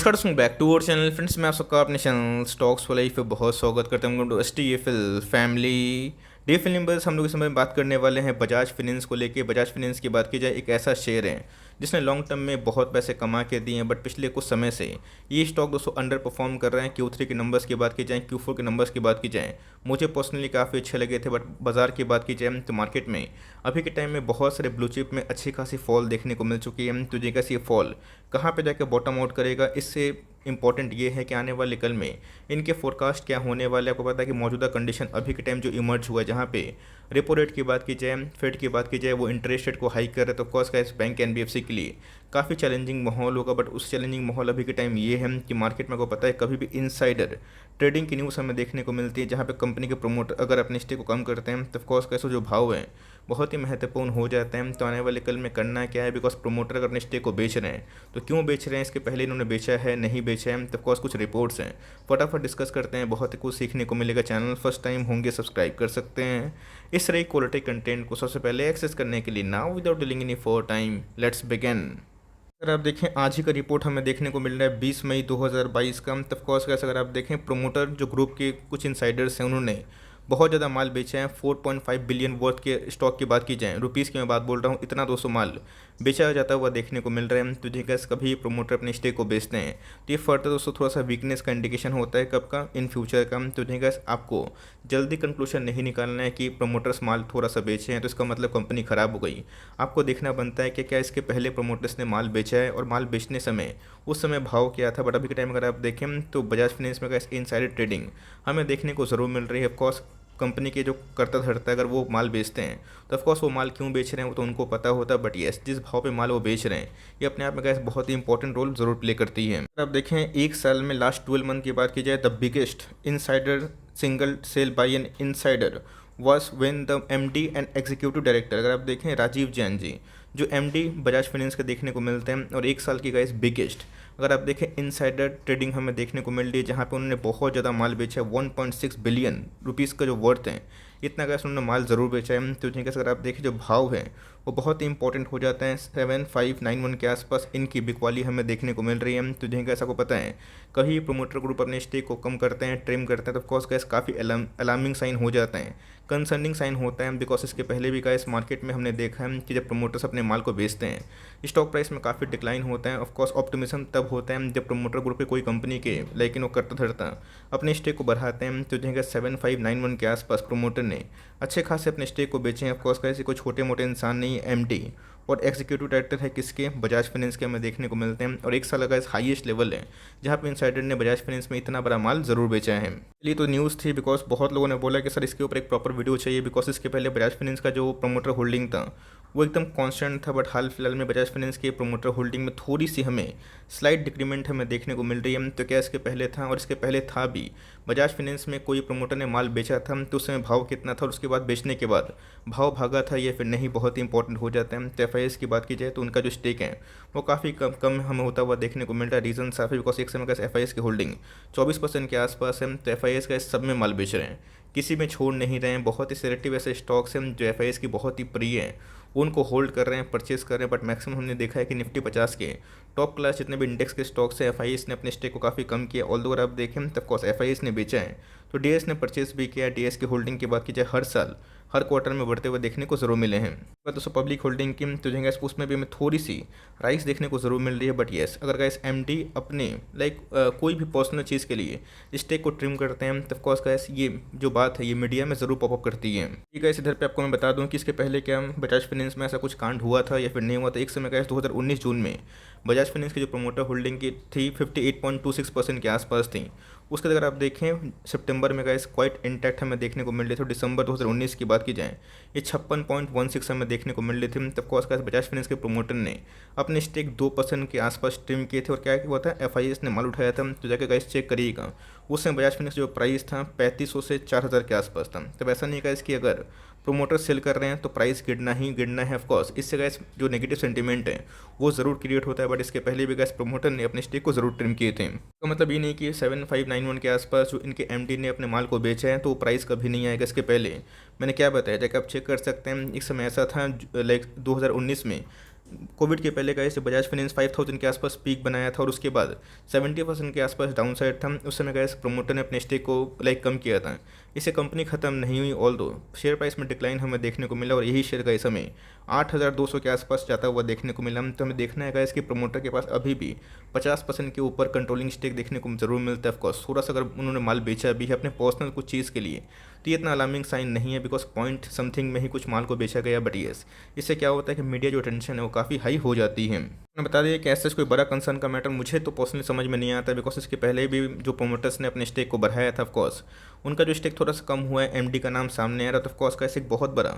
नमस्कार दोस्तों, back to our channel friends. मैं आप सबका अपने चैनल स्टॉक्स वाला पे बहुत स्वागत करता हूँ। To STFL family DFL numbers हम लोग इस समय बात करने वाले हैं बजाज फाइनेंस को लेके। बजाज फाइनेंस की बात की जाए, एक ऐसा शेयर है जिसने लॉन्ग टर्म में बहुत पैसे कमा के दिए हैं, बट पिछले कुछ समय से ये स्टॉक दोस्तों अंडर परफॉर्म कर रहे हैं। Q3 के नंबर्स की बात की जाए, Q4 के नंबर्स की बात की जाए, मुझे पर्सनली काफ़ी अच्छे लगे थे। बट बाजार की बात की जाए तो मार्केट में अभी के टाइम में बहुत सारे ब्लू चिप में अच्छी खासी फॉल देखने को मिल चुकी है। तो जैसे ये फॉल कहाँ पे जाकर बॉटम आउट करेगा, इससे इंपॉर्टेंट ये है कि आने वाले कल में इनके फोरकास्ट क्या होने वाले। आपको पता है कि मौजूदा कंडीशन अभी के टाइम जो इमर्ज हुआ है, जहाँ पे रेपो रेट की बात की जाए, फेड की बात की जाए, वो इंटरेस्ट रेट को हाइक कर रहे हैं, तो ऑफकोर्स का इस बैंक NBFC के लिए काफ़ी चैलेंजिंग माहौल होगा। बट उस चैलेंजिंग माहौल अभी के टाइम ये है कि मार्केट में को पता है कभी भी इनसाइडर ट्रेडिंग की न्यूज़ हमें देखने को मिलती है, जहाँ पे कंपनी के प्रमोटर अगर अपने स्टे को कम करते हैं तो ऑफकोर्स कैसे जो भाव है बहुत ही महत्वपूर्ण हो जाते हैं। तो आने वाले कल में करना क्या है, बिकॉज प्रमोटर अगर अपने स्टे को बेच रहे हैं तो क्यों बेच रहे हैं, इसके पहले इन्होंने बेचा है नहीं बेचा है, तो ऑफकोर्स कुछ रिपोर्ट्स हैं, फटाफट डिस्कस करते हैं। बहुत ही कुछ सीखने को मिलेगा। चैनल फर्स्ट टाइम होंगे सब्सक्राइब कर सकते हैं इस तरह क्वालिटी कंटेंट को सबसे पहले एक्सेस करने के लिए। Now without dealing any for time let's begin. अगर आप देखें आज ही का रिपोर्ट हमें देखने को मिल रहा है 20 मई 2022 का। तब ऑफकोर्स कैसे अगर आप देखें प्रमोटर जो ग्रुप के कुछ इनसाइडर्स हैं, उन्होंने बहुत ज़्यादा माल बेचे हैं। 4.5 बिलियन वर्थ के स्टॉक की बात की जाए, रुपीज़ की मैं बात बोल रहा हूँ, इतना 200 माल बेचा जाता हुआ देखने को मिल रहा है। तो जैसे कभी प्रमोटर अपने स्टेक को बेचते हैं तो ये फर्दर दोस्तों थोड़ा सा वीकनेस का इंडिकेशन होता है, कब का, इन फ्यूचर का। तो जैसे आपको जल्दी कंक्लूजन नहीं निकालना है कि प्रमोटर्स माल थोड़ा सा बेचे हैं तो इसका मतलब कंपनी ख़राब हो गई। आपको देखना बनता है कि क्या इसके पहले प्रमोटर्स ने माल बेचा है और माल बेचने समय उस समय भाव क्या था। बट अभी के टाइम अगर आप देखें तो बजाज फाइनेंस में इनसाइडर ट्रेडिंग हमें देखने को ज़रूर मिल रही है। ऑफकोर्स कंपनी के जो करता धरता है, अगर वो माल बेचते हैं तो ऑफकोर्स वो माल क्यों बेच रहे हैं वो तो उनको पता होता है। बट येस, जिस भाव पे माल वो बेच रहे हैं ये अपने आप में गैस बहुत ही इंपॉर्टेंट रोल ज़रूर प्ले करती है। अगर आप देखें एक साल में लास्ट 12 मंथ की बात की जाए, the biggest insider single sell by an insider was when the MD and executive director, अगर आप देखें राजीव जैन जी, जो MD बजाज फाइनेंस के देखने को मिलते हैं, और एक साल की गाइस बिगेस्ट अगर आप देखें इनसाइडर ट्रेडिंग हमें देखने को मिल रही है, जहाँ पे उन्होंने बहुत ज़्यादा माल बेचा है। 1.6 बिलियन रुपीज़ का जो वर्थ है, इतना गैस उन्होंने माल ज़रूर बेचा है। तो जैसे अगर आप देखें जो भाव है वो बहुत ही इंपॉर्टेंट हो जाता है। 7591 के आसपास इनकी बिकवाली हमें देखने को मिल रही है। तो जैसे ऐसा को पता है कभी प्रमोटर ग्रुप अपने स्टेक को कम करते हैं, ट्रिम करते हैं, तो ऑफकोर्स गैस काफ़ी अलार्मिंग साइन हो जाता है, कंसर्निंग साइन होता है। बिकॉज इसके पहले भी गैस मार्केट में हमने देखा है कि जब प्रमोटर्स अपने माल को बेचते हैं स्टॉक प्राइस में काफ़ी डिक्लाइन होता है। ऑफकोर्स ऑप्टिमिज्म तब होता है जब प्रमोटर ग्रुप के कोई कंपनी के लेकिन वो करता धरता अपने स्टेक को बढ़ाते हैं। तो जैसे 7591 के आसपास प्रमोटर ने अच्छे खासे अपने स्टेक को बेचे हैं। ऑफकोर्स कैसे कोई छोटे मोटे इंसान नहीं है, MD और एग्जीक्यूटिव डायरेक्टर है किसके, बजाज फाइनेंस के, हमें देखने को मिलते हैं। और एक साल का हाईएस्ट लेवल है जहाँ पे इनसाइडर ने बजाज फाइनेंस में इतना बड़ा माल ज़रूर बेचा है। चलिए, तो न्यूज़ थी, बिकॉज बहुत लोगों ने बोला कि सर इसके ऊपर एक प्रॉपर वीडियो चाहिए, बिकॉज इसके पहले बजाज फाइनेंस का जो प्रमोटर होल्डिंग था वो एकदम कांस्टेंट था। बट हाल फिलहाल में बजाज फाइनेंस के प्रमोटर होल्डिंग में थोड़ी सी हमें स्लाइट डिक्रीमेंट हमें देखने को मिल रही है। तो क्या इसके पहले था और इसके पहले था भी बजाज फाइनेंस में कोई प्रमोटर ने माल बेचा था तो उस समय भाव कितना था और उसके बाद बेचने के बाद भाव भागा था, ये फिर नहीं, बहुत ही इंपॉर्टेंट हो जाता है। तो FIS की बात की जाए तो उनका जो स्टेक है वो काफ़ी कम हमें होता हुआ देखने को मिल रहा है। रीज़न साफ है, बिकॉज एक समय का FIS की होल्डिंग 24% के आसपास है। तो FIS का सब में माल बेच रहे हैं, किसी में छोड़ नहीं रहे हैं। बहुत ही सिलेक्टिव ऐसे स्टॉक्स हैं जो FIS की बहुत ही प्रिय हैं, उनको होल्ड कर रहे हैं, परचेस कर रहे हैं। बट मैक्सिमम हमने देखा है कि निफ्टी 50 के टॉप क्लास जितने भी इंडेक्स के स्टॉक्स हैं FIS ने अपने स्टेक को काफ़ी कम किया। ऑल्दो अगर आप देखें तो ऑफकोर्स FIS ने बेचा है तो DS ने परचेस भी किया। DS की होल्डिंग की बात की जाए हर साल हर क्वार्टर में बढ़ते हुए देखने को ज़रूर मिले हैं। दोस्तों पब्लिक होल्डिंग की तो जो उसमें भी हमें थोड़ी सी राइस देखने को ज़रूर मिल रही है। बट येस, अगर गैस MD अपने कोई भी पर्सनल चीज़ के लिए स्टेक को ट्रिम करते हैं तो ऑफकोर्स गैस ये जो बात है ये मीडिया में ज़रूर पॉपअप करती है। ठीक है, इस इधर पे आपको मैं बता दूं कि इसके पहले क्या बजाज फाइनेंस में ऐसा कुछ कांड हुआ था या फिर नहीं हुआ था। एक समय गैस 2019 जून में बजाज फाइनेंस की जो प्रमोटर होल्डिंग की थी 58.26% के आसपास थी। उसके अगर आप देखें सितंबर में गैस क्वाइट इंटैक्ट हमें देखने को मिल रही थी। दिसंबर 2019 की बात की जाए ये 56.16 हमें देखने को मिल रही थी। तब ऑफकोर्स बजाज फाइनेंस के प्रमोटर ने अपने स्टेक 2% के आसपास ट्रिम किए थे। और क्या हुआ था, FIS ने माल उठाया था। तो जाकर गैस चेक करिएगा, उस समय बजाज फाइनेंस जो प्राइस था 3500 से 4000 के आसपास था। तब ऐसा नहीं गैस कि अगर प्रोमोटर सेल कर रहे हैं तो प्राइस गिरना ही गिरना है। ऑफकोर्स इससे गैस जो नेगेटिव सेंटीमेंट है वो ज़रूर क्रिएट होता है। बट इसके पहले भी गैस प्रमोटर ने अपने स्टेक को ज़रूर ट्रिम किए थे। तो मतलब ये नहीं कि 7591 के आसपास जो इनके MD ने अपने माल को बेचा है तो वो प्राइस कभी नहीं आएगा। इसके पहले मैंने क्या बताया, जैसे आप चेक कर सकते हैं, एक समय ऐसा था 2019 में कोविड के पहले गाइस बजाज फाइनेंस 5000 के आसपास पीक बनाया था और उसके बाद 70% के आसपास डाउन साइड था। उस समय गाइस प्रमोटर ने अपने स्टेक को कम किया था। इससे कंपनी खत्म नहीं हुई, ऑल दो शेयर प्राइस में डिक्लाइन हमें देखने को मिला और यही शेयर गाइस हमें 8200 के आसपास जाता हुआ देखने को मिला। तो हमें देखना है गाइस कि प्रमोटर के पास अभी भी 50% के ऊपर कंट्रोलिंग स्टेक देखने को जरूर मिलता है। ऑफकोर्स थोड़ा सा अगर उन्होंने माल बेचा भी है अपने पर्सनल कुछ चीज़ के लिए तो ये इतना अलार्मिंग साइन नहीं है, बिकॉज पॉइंट समथिंग में ही कुछ माल को बेचा गया। बट येस, इससे क्या होता है कि मीडिया जो टेंशन है वो काफ़ी हाई हो जाती है। मैं बता दें कि ऐसा कोई बड़ा कंसर्न का मैटर मुझे तो पर्सनली समझ में नहीं आता, बिकॉज इसके पहले भी जो प्रोमोटर्स ने अपने स्टेक को बढ़ाया था, ऑफकोर्स उनका जो स्टेक थोड़ा सा कम हुआ है, एमडी का नाम सामने आ रहा, तो ऑफकोर्स कैसे एक बहुत बड़ा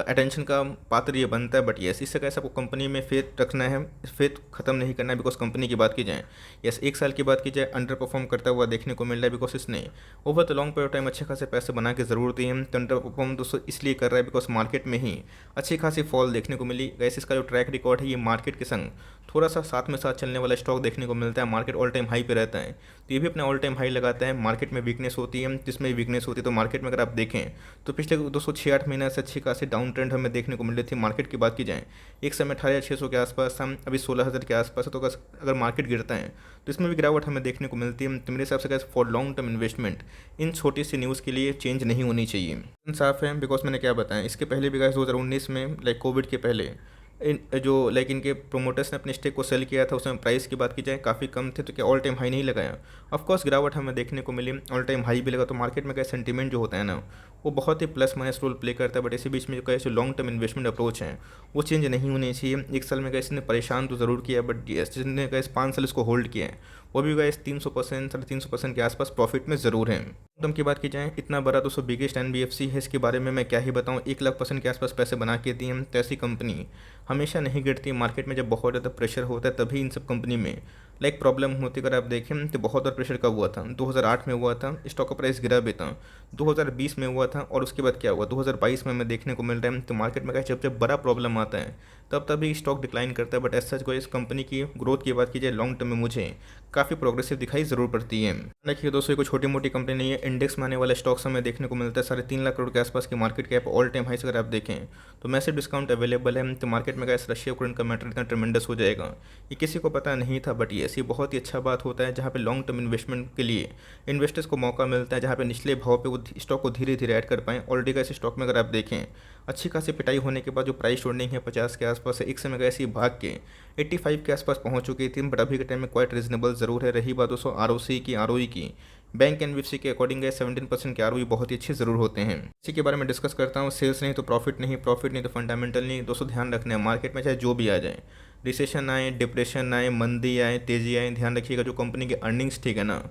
अटेंशन का पात्र ये बनता है। बट येस, इससे कैसे आपको कंपनी में फेथ रखना है, फेथ खत्म नहीं करना है। बिकॉज कंपनी की बात की जाए, यस 1 साल की बात की जाए अंडर परफॉर्म करता हुआ देखने को मिल रहा है, बिकॉज इसने over the long period time अच्छे खासे पैसे बना के ज़रूरत ही है। तो अंडर परफॉर्म दोस्तों इसलिए कर रहा है बिकॉज मार्केट में ही अच्छी खासी फॉल देखने को मिली। वैसे इसका जो ट्रैक रिकॉर्ड है ये मार्केट के संग थोड़ा सा साथ में साथ चलने वाला स्टॉक देखने को मिलता है। मार्केट ऑल टाइम हाई पे रहता है तो ये भी अपना ऑल टाइम हाई लगाता है। मार्केट में वीकनेस होती है, जिसमें वीकनेस होती है तो मार्केट में अगर आप देखें तो पिछले 206-8 महीने से अच्छी खासी डाउन ट्रेंड हमें देखने को मिल रही थी। मार्केट की बात की जाए एक समय 18,600 के आसपास हम अभी 16,000 के आसपास है। तो अगर मार्केट गिरता है तो इसमें भी गिरावट हमें देखने को मिलती है। तो मेरे हिसाब से फॉर लॉन्ग टर्म इन्वेस्टमेंट इन छोटी सी न्यूज़ के लिए चेंज नहीं होनी चाहिए। साफ है, बिकॉज मैंने क्या बताया इसके पहले भी गाइस 2019 में कोविड के पहले इनके प्रोमोटर्स ने अपने स्टेक को सेल किया था, उसमें प्राइस की बात की जाए काफ़ी कम थे, तो क्या ऑल टाइम हाई नहीं लगाया। ऑफकोर्स गिरावट हमें देखने को मिली, ऑल टाइम हाई भी लगा। तो मार्केट में क्या सेंटीमेंट जो होता है ना वो बहुत ही प्लस माइनस रोल प्ले करता है। बट इसी बीच में जो लॉन्ग टर्म इन्वेस्टमेंट अप्रोच है वो चेंज नहीं होनी चाहिए। 1 साल में कैसे परेशान तो ज़रूर किया, बट जिसने कैसे 5 साल इसको होल्ड किया है वो भी गैस 300% 350% के आसपास प्रॉफिट में ज़रूर है। टर्म की बात की जाए इतना बड़ा तो बिगेस्ट एनबीएफसी है, इसके बारे में मैं क्या ही बताऊँ, 1 लाख% के आसपास पैसे बना के दिए। तो ऐसी कंपनी हमेशा नहीं गिरती मार्केट में। जब बहुत ज़्यादा प्रेशर होता है तभी इन सब कंपनी में प्रॉब्लम होती है। अगर आप देखें तो बहुत ज़्यादा प्रेशर कब हुआ था, 2008 में हुआ था, स्टॉक का प्राइस गिरा भी था। 2020 में हुआ था और उसके बाद क्या हुआ 2022 में हमें देखने को मिल रहा है। तो मार्केट में जब जब बड़ा प्रॉब्लम आता है तब तभी स्टॉक डिक्लाइन करता है। बट ऐसा कोई इस कंपनी की ग्रोथ की बात की जाए लॉन्ग टर्म में मुझे काफ़ी प्रोग्रेसिव दिखाई ज़रूर पड़ती है। देखिए दोस्तों ये कोई छोटी मोटी कंपनी नहीं है, इंडेक्स में आने वाले स्टॉक्स हमें देखने को मिलता है 3.5 लाख करोड़ के आसपास की market cap, all time high. अगर आप देखें तो मैसिव डिस्काउंट अवेलेबल है। तो मार्केट में गैस रशिया यूक्रेन का मैटर इतना ट्रेमेंडस हो जाएगा ये किसी को पता नहीं था। बट ये बहुत ही अच्छा बात होता है जहाँ पे लॉन्ग टर्म इन्वेस्टमेंट के लिए इन्वेस्टर्स को मौका मिलता है, जहाँ पे निचले भाव पे वो स्टॉक को धीरे धीरे ऐड कर पाएँ। ऑलरेडी गैस स्टॉक में अगर आप देखें अच्छी खासी पिटाई होने के बाद जो प्राइस होल्डिंग है 50 के आसपास है, एक समय गैसी भाग के 85 के आसपास पहुंच चुकी थी। बट अभी के टाइम में क्वाइट रीजनेबल ज़रूर है। रही बात दोस्तों आरओसी की, आरओई की, बैंक एनबीएफसी के अकॉर्डिंग 17% के आरओई बहुत ही अच्छे ज़रूर होते हैं। इसी के बारे में डिस्कस करता हूँ। सेल्स नहीं तो प्रॉफिट नहीं, प्रॉफिट नहीं तो फंडामेंटल नहीं। दोस्तों ध्यान रखना है मार्केट में चाहे जो भी आ जाए, रिसेशन आए, डिप्रेशन आए, मंदी आए, तेज़ी आए, ध्यान रखिएगा जो कंपनी के अर्निंग्स ठीक है ना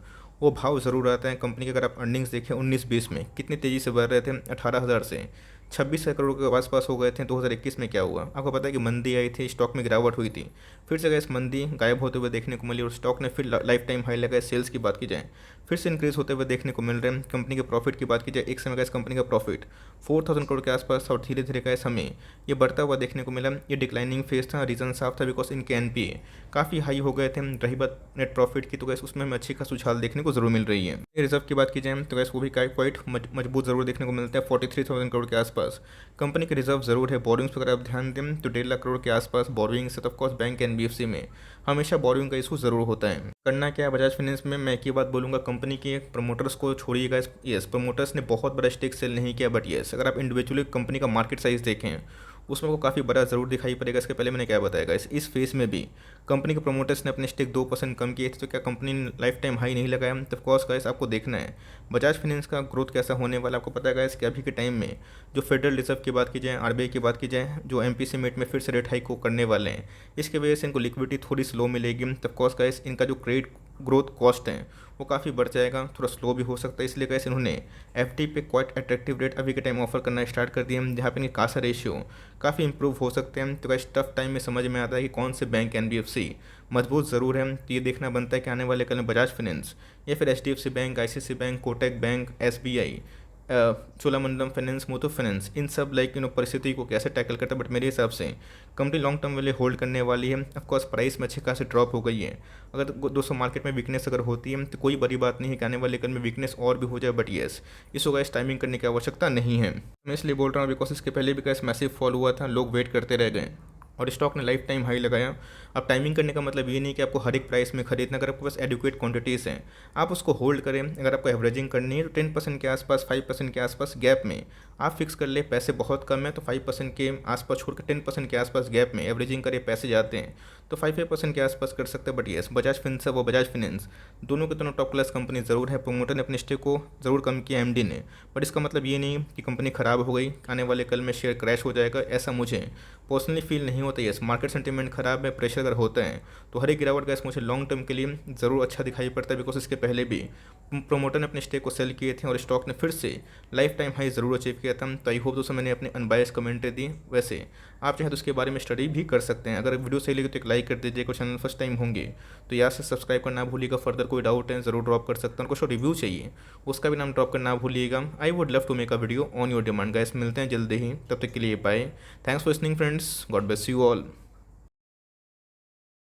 वो भाव ज़रूर आता है। कंपनी के अगर आप अर्निंग्स देखें 19-20 में कितनी तेज़ी से बढ़ रहे थे, 18,000 से 26 करोड़ के आसपास हो गए थे। 2021 में क्या हुआ आपको पता है कि मंदी आई थी, स्टॉक में गिरावट हुई थी, फिर से गैस मंदी गायब होते हुए देखने को मिली और स्टॉक ने फिर लाइफ टाइम हाई लगाए। सेल्स की बात की जाए फिर से इंक्रीज होते हुए देखने को मिल रहे हैं। कंपनी के प्रॉफिट की बात की जाए एक समय गैस कंपनी का प्रॉफिट 4,000 करोड़ के आसपास और धीरे धीरे गैस हमें ये बढ़ता हुआ देखने को मिला। ये डिक्लाइनिंग फेज था, रीज़न साफ था बिकॉज इनके एनपीए काफ़ी हाई हो गए थे। रही बात नेट प्रॉफिट की तो गैस उसमें हमें अच्छी खासी उछाल देखने को जरूर मिल रही है। रिजर्व की बात की जाए तो गैस वो भी क्वाइट मजबूत जरूर देखने को मिलता है, 43,000 करोड़ के आसपास कंपनी के रिजर्व जरूर है। बोरिंग्स पर अगर आप ध्यान दें तो 1.5 लाख करोड़ के आसपास बोरिंग्स है। ऑफकोर्स बैंक एनबीएफसी में हमेशा बोरिंग का इशू जरूर होता है। करना क्या है बजाज फाइनेंस में, मैं एक ही बात बोलूँगा, कंपनी के प्रमोटर्स को छोड़िएगा। यस प्रमोटर्स ने बहुत बड़ा स्टेक सेल नहीं किया, बट यस अगर आप इंडिविजुअली कंपनी का मार्केट साइज देखें उसमें वो काफ़ी बड़ा ज़रूर दिखाई पड़ेगा। इसके पहले मैंने क्या बताया इस फेस में भी कंपनी के प्रमोटर्स ने अपने स्टेक 2% कम किए थे, तो क्या कंपनी ने लाइफ टाइम हाई नहीं लगाया। तो ऑफकोर्स गाइस आपको देखना है बजाज फाइनेंस का ग्रोथ कैसा होने वाला। आपको पता है गाइस कि अभी के टाइम में जो फेडरल रिजर्व की बात की जाए, आरबीआई की बात की जाए, जो एमपीसी मीट में फिर से रेट हाइक को करने वाले हैं, इसकी वजह से इनको लिक्विडिटी थोड़ी स्लो मिलेगी। तो ऑफकोर्स गाइस इनका जो क्रेडिट ग्रोथ कॉस्ट है वो काफ़ी बढ़ जाएगा, थोड़ा स्लो भी हो सकता है। इसलिए कैसे इन्होंने एफडी पे क्वाइट अट्रैक्टिव रेट अभी के टाइम ऑफर करना स्टार्ट कर दिए हैं, जहाँ पे इनके कासा रेशियो काफ़ी इंप्रूव हो सकते हैं। तो कैसे टफ टाइम में समझ में आता है कि कौन से बैंक एनबीएफसी मजबूत ज़रूर है। तो ये देखना बनता है कि आने वाले कल में बजाज फाइनेंस या फिर HDFC bank, ICICI bank, Kotak bank, SBI, Cholamandalam finance, Muthoot finance, इन सब परिस्थिति को कैसे टैकल करता है। बट मेरे हिसाब से कंपनी लॉन्ग टर्म वाले होल्ड करने वाली है। ऑफकोर्स प्राइस में अच्छी खासी ड्रॉप हो गई है। अगर दोस्तों मार्केट में वीकनेस अगर होती है तो कोई बड़ी बात नहीं है कि आने वाले कल में वीकनेस और भी हो जाए। बट येस इस होगा इस टाइमिंग करने की आवश्यकता नहीं है। मैं इसलिए बोल रहा हूँ बिकॉज इसके पहले भी कैसे मैसिव फॉल हुआ था, लोग वेट करते रह गए। और स्टॉक ने लाइफ टाइम हाई लगाया। अब टाइमिंग करने का मतलब ये नहीं कि आपको हर एक प्राइस में खरीदना, अगर आपके पास एडुकेट क्वांटिटीज़ हैं आप उसको होल्ड करें। अगर आपको एवरेजिंग करनी है तो 10% के आसपास, 5% के आसपास गैप में आप फिक्स कर ले। पैसे बहुत कम है तो 5% के आसपास छोड़ के 10% के आसपास गैप में एवरेजिंग करे, पैसे जाते हैं तो 5% के आसपास कर सकते हैं। बट येस, बजाज फिंस वो बजाज फिनेंस दोनों के दोनों टॉप क्लास कंपनी ज़रूर है। प्रोमोटर ने अपने स्टेक को ज़रूर कम किया, एमडी ने, बट इसका मतलब ये नहीं कि कंपनी ख़राब हो गई, आने वाले कल में शेयर क्रैश हो जाएगा, ऐसा मुझे पर्सनली फील नहीं होता। यस, मार्केट सेंटीमेंट खराब है, प्रेशर अगर होता है तो हर एक गिरावट गैस मुझे लॉन्ग टर्म के लिए ज़रूर अच्छा दिखाई पड़ता है, बिकॉज इसके पहले भी प्रोमोटर ने अपने स्टेक को सेल किए थे और स्टॉक ने फिर से लाइफ टाइम हाई ज़रूर अचीव किया था। तो आई होप दोस्तों मैंने अपने अनबायस कमेंट्री दी। वैसे आप चाहें तो उसके बारे में स्टडी भी कर सकते हैं। अगर वीडियो सही लगे तो एक लाइक कर दीजिए, कुछ चैनल फर्स्ट टाइम होंगे तो यहाँ से सब्सक्राइब करना भूलिएगा। फर्दर कोई डाउट है ज़रूर ड्रॉप कर सकते हैं, कुछ रिव्यू चाहिए उसका भी नाम ड्रॉप करना भूलिएगा। I would love to make a video on your demand. Guys मिलते हैं जल्दी ही, तब तक के लिए bye. Thanks for listening friends, God bless you all.